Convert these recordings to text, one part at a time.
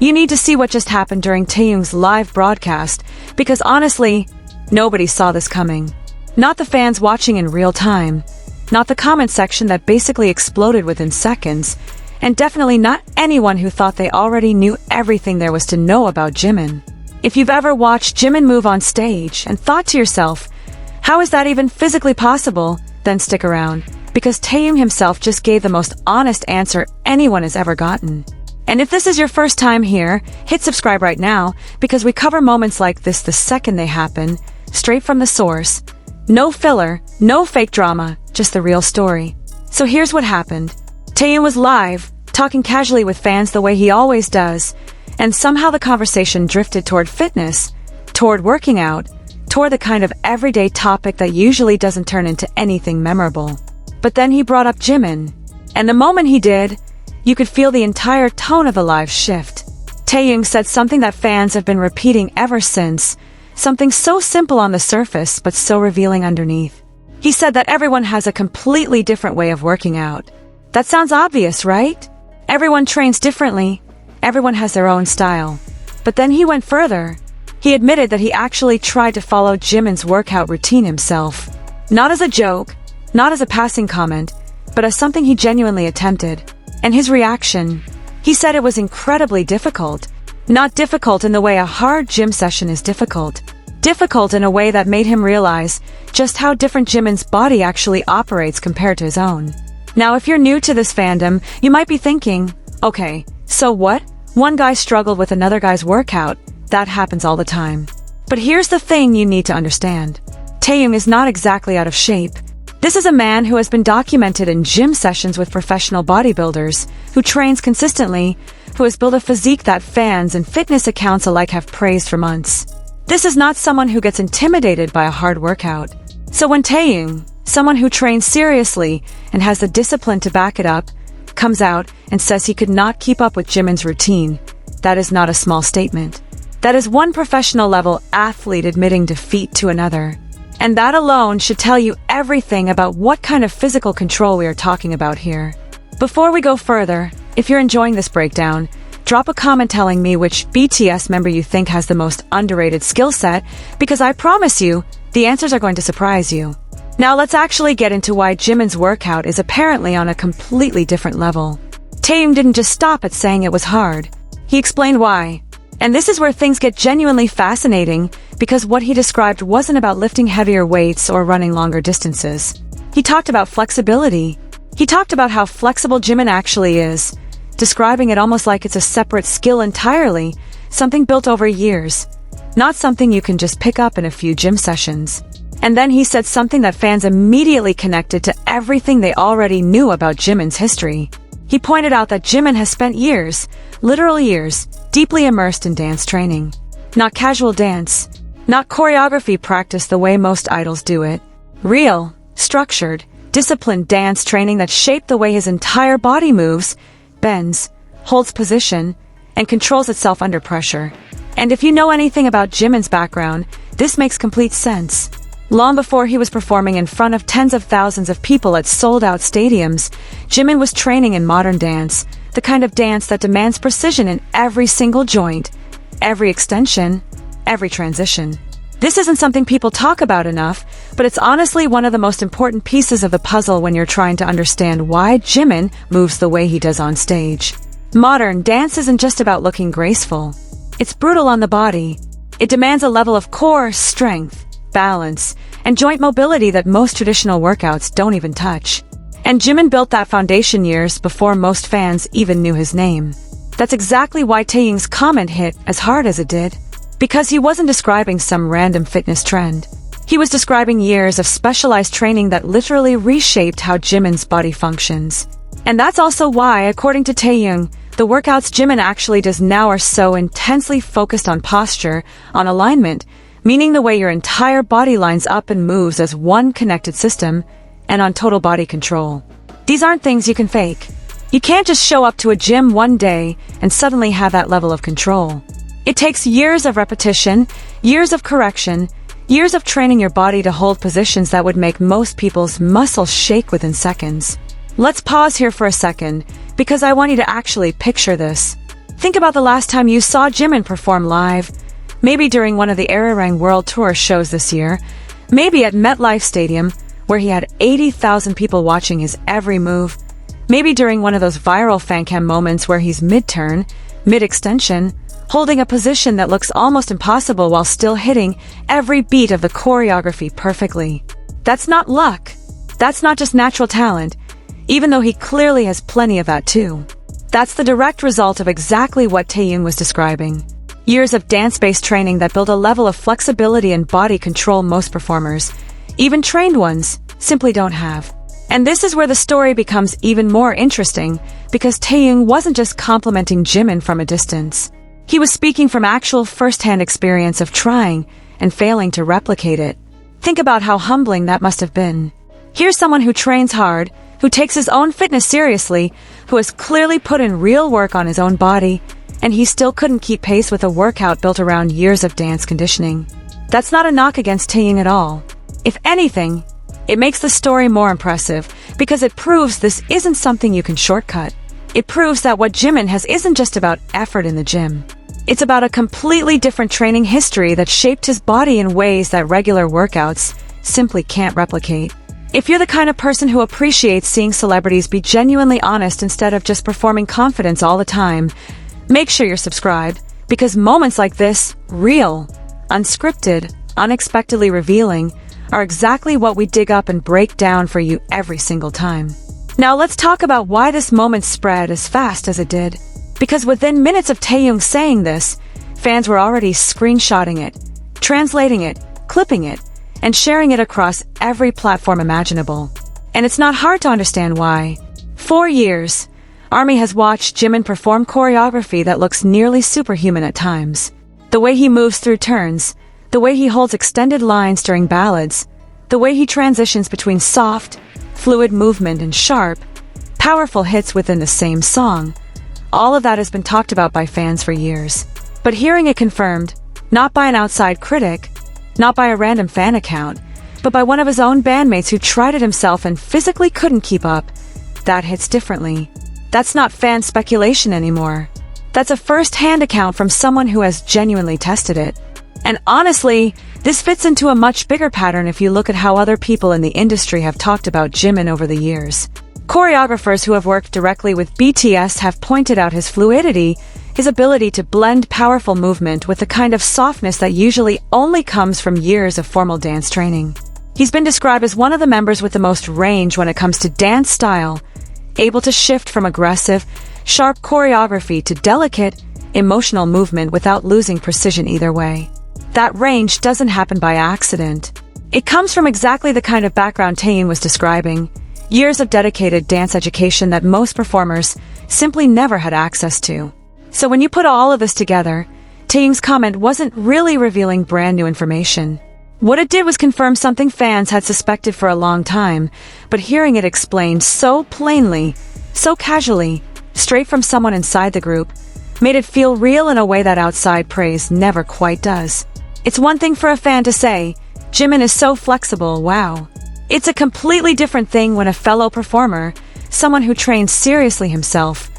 You need to see what just happened during Taehyung's live broadcast, because honestly, nobody saw this coming. Not the fans watching in real time, not the comment section that basically exploded within seconds, and definitely not anyone who thought they already knew everything there was to know about Jimin. If you've ever watched Jimin move on stage and thought to yourself, how is that even physically possible, then stick around, because Taehyung himself just gave the most honest answer anyone has ever gotten. And if this is your first time here, hit subscribe right now, because we cover moments like this the second they happen, straight from the source. No filler, no fake drama, just the real story. So here's what happened. Taehyung was live, talking casually with fans the way he always does, and somehow the conversation drifted toward fitness, toward working out, toward the kind of everyday topic that usually doesn't turn into anything memorable. But then he brought up Jimin, and the moment he did, you could feel the entire tone of the live shift. Taehyung said something that fans have been repeating ever since, something so simple on the surface but so revealing underneath. He said that everyone has a completely different way of working out. That sounds obvious, right? Everyone trains differently, everyone has their own style. But then he went further. He admitted that he actually tried to follow Jimin's workout routine himself. Not as a joke, not as a passing comment, but as something he genuinely attempted. And his reaction, he said it was incredibly difficult. Not difficult in the way a hard gym session is difficult. Difficult in a way that made him realize just how different Jimin's body actually operates compared to his own. Now, if you're new to this fandom, you might be thinking, okay, so what? One guy struggled with another guy's workout. That happens all the time. But here's the thing you need to understand. Taehyung is not exactly out of shape. This is a man who has been documented in gym sessions with professional bodybuilders, who trains consistently, who has built a physique that fans and fitness accounts alike have praised for months. This is not someone who gets intimidated by a hard workout. So when Taehyung, someone who trains seriously and has the discipline to back it up, comes out and says he could not keep up with Jimin's routine, that is not a small statement. That is one professional-level athlete admitting defeat to another. And that alone should tell you everything about what kind of physical control we are talking about here. Before we go further, if you're enjoying this breakdown, drop a comment telling me which BTS member you think has the most underrated skill set, because I promise you, the answers are going to surprise you. Now let's actually get into why Jimin's workout is apparently on a completely different level. Taehyung didn't just stop at saying it was hard. He explained why. And this is where things get genuinely fascinating, because what he described wasn't about lifting heavier weights or running longer distances. He talked about flexibility. He talked about how flexible Jimin actually is, describing it almost like it's a separate skill entirely, something built over years, not something you can just pick up in a few gym sessions. And then he said something that fans immediately connected to everything they already knew about Jimin's history. He pointed out that Jimin has spent years, literal years, deeply immersed in dance training. Not casual dance, not choreography practice the way most idols do it. Real, structured, disciplined dance training that shaped the way his entire body moves, bends, holds position, and controls itself under pressure. And if you know anything about Jimin's background, this makes complete sense. Long before he was performing in front of tens of thousands of people at sold-out stadiums, Jimin was training in modern dance, the kind of dance that demands precision in every single joint, every extension, every transition. This isn't something people talk about enough, but it's honestly one of the most important pieces of the puzzle when you're trying to understand why Jimin moves the way he does on stage. Modern dance isn't just about looking graceful. It's brutal on the body. It demands a level of core strength, balance, and joint mobility that most traditional workouts don't even touch. And Jimin built that foundation years before most fans even knew his name. That's exactly why Taehyung's comment hit as hard as it did. Because he wasn't describing some random fitness trend. He was describing years of specialized training that literally reshaped how Jimin's body functions. And that's also why, according to Taehyung, the workouts Jimin actually does now are so intensely focused on posture, on alignment, meaning the way your entire body lines up and moves as one connected system, and on total body control. These aren't things you can fake. You can't just show up to a gym one day and suddenly have that level of control. It takes years of repetition, years of correction, years of training your body to hold positions that would make most people's muscles shake within seconds. Let's pause here for a second, because I want you to actually picture this. Think about the last time you saw Jimin perform live. Maybe during one of the ARIRANG World Tour shows this year. Maybe at MetLife Stadium, where he had 80,000 people watching his every move. Maybe during one of those viral fancam moments where he's mid-turn, mid-extension, holding a position that looks almost impossible while still hitting every beat of the choreography perfectly. That's not luck. That's not just natural talent, even though he clearly has plenty of that too. That's the direct result of exactly what Taehyung was describing. Years of dance-based training that build a level of flexibility and body control most performers, even trained ones, simply don't have. And this is where the story becomes even more interesting, because Taehyung wasn't just complimenting Jimin from a distance. He was speaking from actual first-hand experience of trying and failing to replicate it. Think about how humbling that must have been. Here's someone who trains hard, who takes his own fitness seriously, who has clearly put in real work on his own body, and he still couldn't keep pace with a workout built around years of dance conditioning. That's not a knock against Taehyung at all. If anything, it makes the story more impressive, because it proves this isn't something you can shortcut. It proves that what Jimin has isn't just about effort in the gym. It's about a completely different training history that shaped his body in ways that regular workouts simply can't replicate. If you're the kind of person who appreciates seeing celebrities be genuinely honest instead of just performing confidence all the time, make sure you're subscribed, because moments like this, real, unscripted, unexpectedly revealing, are exactly what we dig up and break down for you every single time. Now let's talk about why this moment spread as fast as it did. Because within minutes of Taehyung saying this, fans were already screenshotting it, translating it, clipping it, and sharing it across every platform imaginable. And it's not hard to understand why. For years, ARMY has watched Jimin perform choreography that looks nearly superhuman at times. The way he moves through turns, the way he holds extended lines during ballads, the way he transitions between soft, fluid movement and sharp, powerful hits within the same song. All of that has been talked about by fans for years. But hearing it confirmed, not by an outside critic, not by a random fan account, but by one of his own bandmates who tried it himself and physically couldn't keep up, that hits differently. That's not fan speculation anymore. That's a first-hand account from someone who has genuinely tested it. And honestly, this fits into a much bigger pattern if you look at how other people in the industry have talked about Jimin over the years. Choreographers who have worked directly with BTS have pointed out his fluidity, his ability to blend powerful movement with the kind of softness that usually only comes from years of formal dance training. He's been described as one of the members with the most range when it comes to dance style, able to shift from aggressive, sharp choreography to delicate, emotional movement without losing precision either way. That range doesn't happen by accident. It comes from exactly the kind of background Taehyung was describing, years of dedicated dance education that most performers simply never had access to. So when you put all of this together, Taehyung's comment wasn't really revealing brand new information. What it did was confirm something fans had suspected for a long time, but hearing it explained so plainly, so casually, straight from someone inside the group, made it feel real in a way that outside praise never quite does. It's one thing for a fan to say, Jimin is so flexible, wow. It's a completely different thing when a fellow performer, someone who trains seriously himself,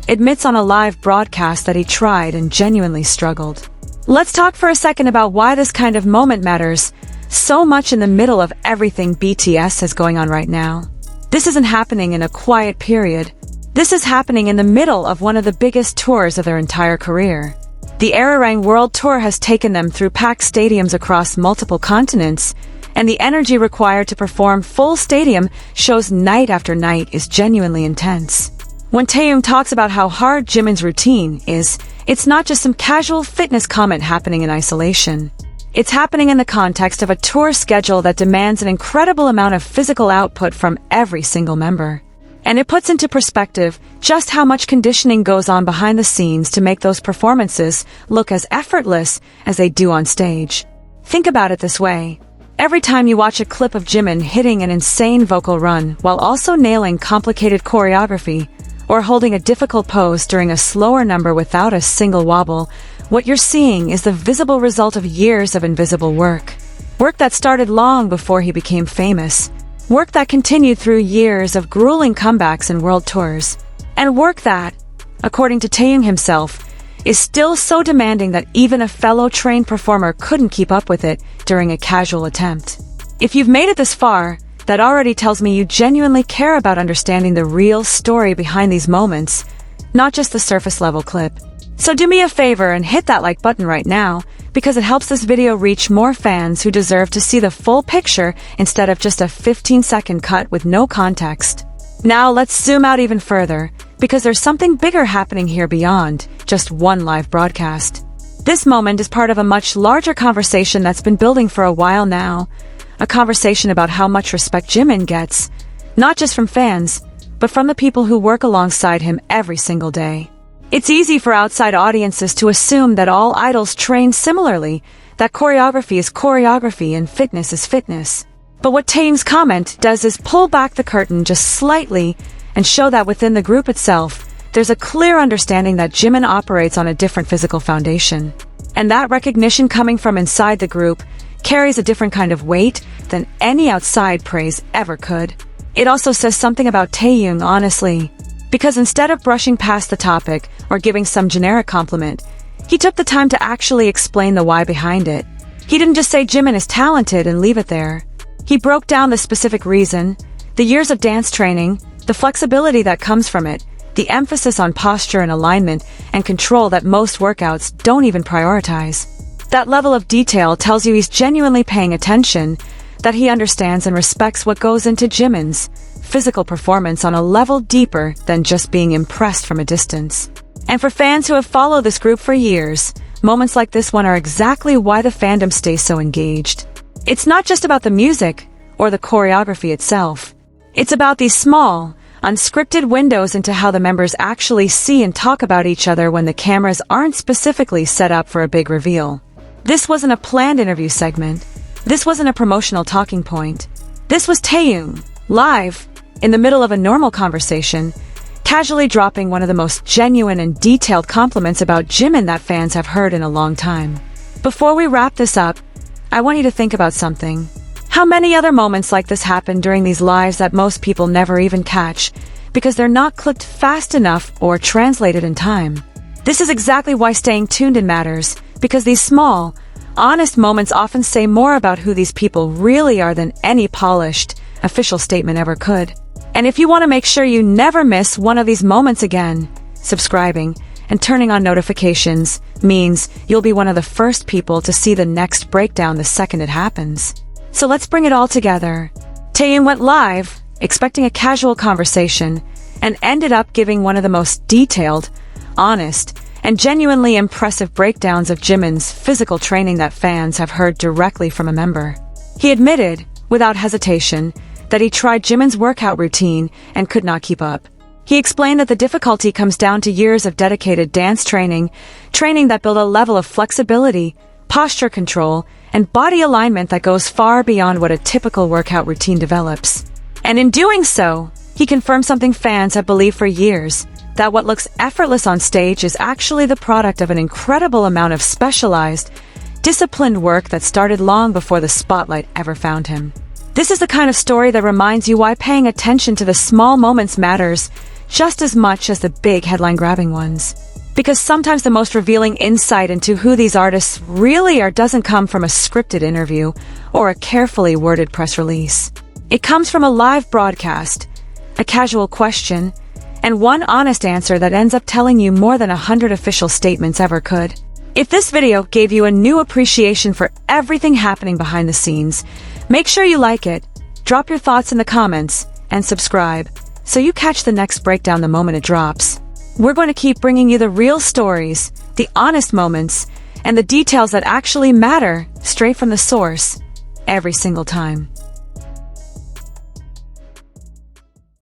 admits on a live broadcast that he tried and genuinely struggled. Let's talk for a second about why this kind of moment matters so much in the middle of everything BTS has going on right now. This isn't happening in a quiet period. This is happening in the middle of one of the biggest tours of their entire career. The ARIRANG World Tour has taken them through packed stadiums across multiple continents, and the energy required to perform full stadium shows night after night is genuinely intense. When Taehyung talks about how hard Jimin's routine is, it's not just some casual fitness comment happening in isolation. It's happening in the context of a tour schedule that demands an incredible amount of physical output from every single member. And it puts into perspective just how much conditioning goes on behind the scenes to make those performances look as effortless as they do on stage. Think about it this way. Every time you watch a clip of Jimin hitting an insane vocal run while also nailing complicated choreography, or holding a difficult pose during a slower number without a single wobble, what you're seeing is the visible result of years of invisible work. Work that started long before he became famous. Work that continued through years of grueling comebacks and world tours. And work that, according to Taehyung himself, is still so demanding that even a fellow trained performer couldn't keep up with it during a casual attempt. If you've made it this far, that already tells me you genuinely care about understanding the real story behind these moments, not just the surface-level clip. So do me a favor and hit that like button right now, because it helps this video reach more fans who deserve to see the full picture instead of just a 15-second cut with no context. Now let's zoom out even further, because there's something bigger happening here beyond just one live broadcast. This moment is part of a much larger conversation that's been building for a while now, a conversation about how much respect Jimin gets, not just from fans, but from the people who work alongside him every single day. It's easy for outside audiences to assume that all idols train similarly, that choreography is choreography and fitness is fitness. But what Taehyung's comment does is pull back the curtain just slightly and show that within the group itself, there's a clear understanding that Jimin operates on a different physical foundation. And that recognition coming from inside the group carries a different kind of weight than any outside praise ever could. It also says something about Taehyung, honestly, because instead of brushing past the topic or giving some generic compliment, he took the time to actually explain the why behind it. He didn't just say Jimin is talented and leave it there. He broke down the specific reason, the years of dance training, the flexibility that comes from it, the emphasis on posture and alignment and control that most workouts don't even prioritize. That level of detail tells you he's genuinely paying attention, that he understands and respects what goes into Jimin's physical performance on a level deeper than just being impressed from a distance. And for fans who have followed this group for years, moments like this one are exactly why the fandom stays so engaged. It's not just about the music or the choreography itself. It's about these small, unscripted windows into how the members actually see and talk about each other when the cameras aren't specifically set up for a big reveal. This wasn't a planned interview segment. This wasn't a promotional talking point. This was Taehyung, live, in the middle of a normal conversation, casually dropping one of the most genuine and detailed compliments about Jimin that fans have heard in a long time. Before we wrap this up, I want you to think about something. How many other moments like this happen during these lives that most people never even catch because they're not clipped fast enough or translated in time? This is exactly why staying tuned in matters, because these small, honest moments often say more about who these people really are than any polished, official statement ever could. And if you want to make sure you never miss one of these moments again, subscribing and turning on notifications means you'll be one of the first people to see the next breakdown the second it happens. So let's bring it all together. Taehyung went live, expecting a casual conversation, and ended up giving one of the most detailed, honest, and genuinely impressive breakdowns of Jimin's physical training that fans have heard directly from a member. He admitted, without hesitation, that he tried Jimin's workout routine and could not keep up. He explained that the difficulty comes down to years of dedicated dance training that build a level of flexibility, posture control, and body alignment that goes far beyond what a typical workout routine develops. And in doing so, he confirmed something fans have believed for years, that what looks effortless on stage is actually the product of an incredible amount of specialized, disciplined work that started long before the spotlight ever found him. This is the kind of story that reminds you why paying attention to the small moments matters just as much as the big headline-grabbing ones. Because sometimes the most revealing insight into who these artists really are doesn't come from a scripted interview or a carefully worded press release. It comes from a live broadcast, a casual question, and one honest answer that ends up telling you more than 100 official statements ever could. If this video gave you a new appreciation for everything happening behind the scenes, make sure you like it, drop your thoughts in the comments, and subscribe, so you catch the next breakdown the moment it drops. We're going to keep bringing you the real stories, the honest moments, and the details that actually matter straight from the source, every single time.